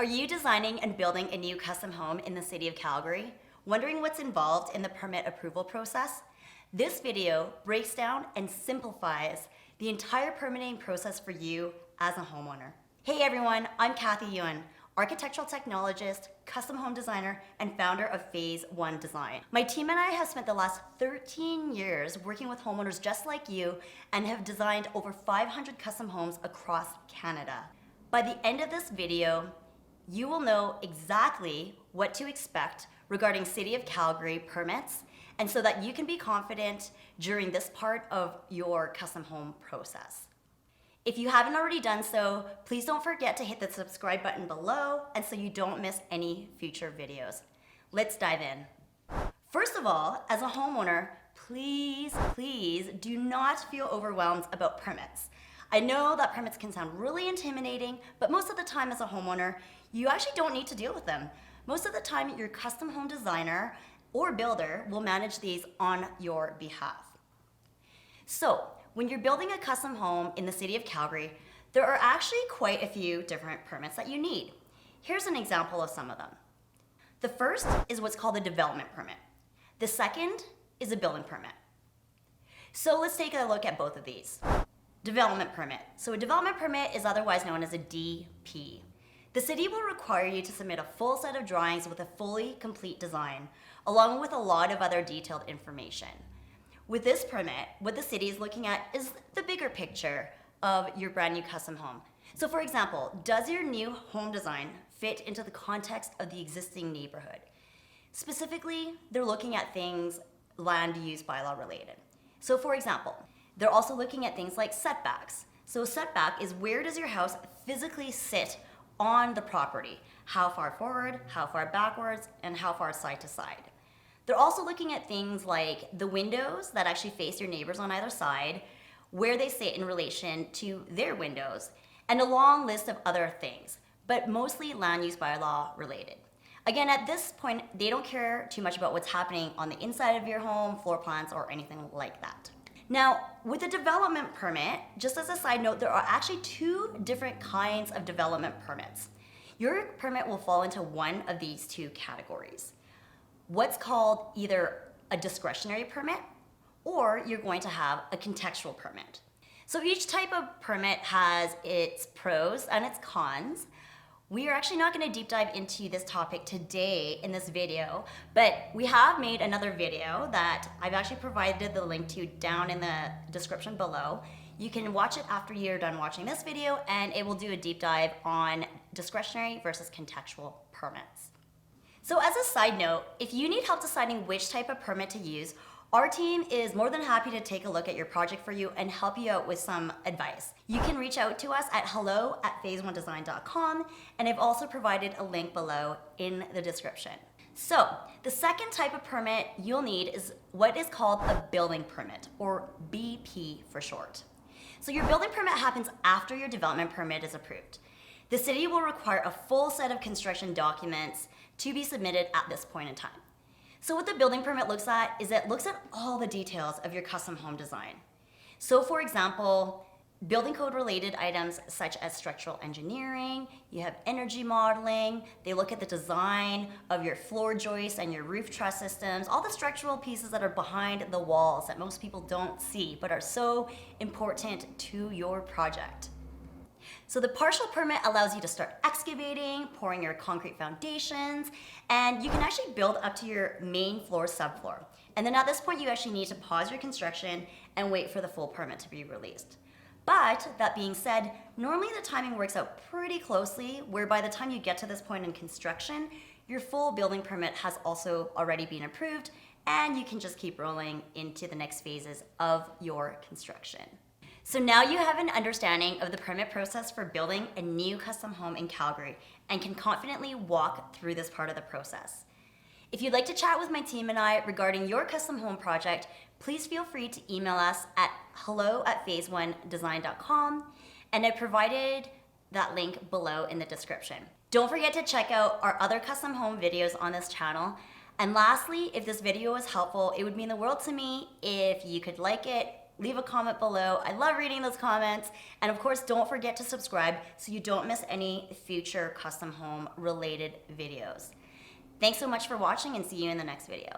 Are you designing and building a new custom home in the City of Calgary? Wondering what's involved in the permit approval process? This video breaks down and simplifies the entire permitting process for you as a homeowner. Hey everyone, I'm Kathy Yuen, architectural technologist, custom home designer, and founder of Phase 1 Design. My team and I have spent the last 13 years working with homeowners just like you and have designed over 500 custom homes across Canada. By the end of this video, you will know exactly what to expect regarding City of Calgary permits, and so that you can be confident during this part of your custom home process. If you haven't already done so, please don't forget to hit the subscribe button below and so you don't miss any future videos. Let's dive in. First of all, as a homeowner, please do not feel overwhelmed about permits. I know that permits can sound really intimidating, but most of the time as a homeowner, you actually don't need to deal with them. Most of the time, your custom home designer or builder will manage these on your behalf. So, when you're building a custom home in the City of Calgary, there are actually quite a few different permits that you need. Here's an example of some of them. The first is what's called a development permit. The second is a building permit. So let's take a look at both of these. Development permit. So a development permit is otherwise known as a DP. The city will require you to submit a full set of drawings with a fully complete design, along with a lot of other detailed information. With this permit, what the city is looking at is the bigger picture of your brand new custom home. So for example, does your new home design fit into the context of the existing neighborhood? Specifically, they're looking at things land use bylaw related. So for example, they're also looking at things like setbacks. So a setback is where does your house physically sit on the property? How far forward, how far backwards, and how far side to side. They're also looking at things like the windows that actually face your neighbors on either side, where they sit in relation to their windows, and a long list of other things, but mostly land use bylaw related. Again, at this point, they don't care too much about what's happening on the inside of your home, floor plans, or anything like that. Now, with a development permit, just as a side note, there are actually two different kinds of development permits. Your permit will fall into one of these two categories. What's called either a discretionary permit, or you're going to have a contextual permit. So each type of permit has its pros and its cons. We are actually not going to deep dive into this topic today in this video, but we have made another video that I've actually provided the link to down in the description below. You can watch it after you're done watching this video, and it will do a deep dive on discretionary versus contextual permits. So as a side note, if you need help deciding which type of permit to use, our team is more than happy to take a look at your project for you and help you out with some advice. You can reach out to us at hello@phase1design.com, and I've also provided a link below in the description. So the second type of permit you'll need is what is called a building permit, or BP for short. So your building permit happens after your development permit is approved. The city will require a full set of construction documents to be submitted at this point in time. So what the building permit looks at is it looks at all the details of your custom home design. So for example, building code related items such as structural engineering, you have energy modeling, they look at the design of your floor joists and your roof truss systems, all the structural pieces that are behind the walls that most people don't see but are so important to your project. So the partial permit allows you to start excavating, pouring your concrete foundations, and you can actually build up to your main floor, subfloor. And then at this point, you actually need to pause your construction and wait for the full permit to be released. But that being said, normally the timing works out pretty closely, where by the time you get to this point in construction, your full building permit has also already been approved, and you can just keep rolling into the next phases of your construction. So now you have an understanding of the permit process for building a new custom home in Calgary and can confidently walk through this part of the process. If you'd like to chat with my team and I regarding your custom home project, please feel free to email us at hello@phase1design.com, and I provided that link below in the description. Don't forget to check out our other custom home videos on this channel. And lastly, if this video was helpful, it would mean the world to me if you could like it, leave a comment below. I love reading those comments. And of course, don't forget to subscribe so you don't miss any future custom home related videos. Thanks so much for watching and see you in the next video.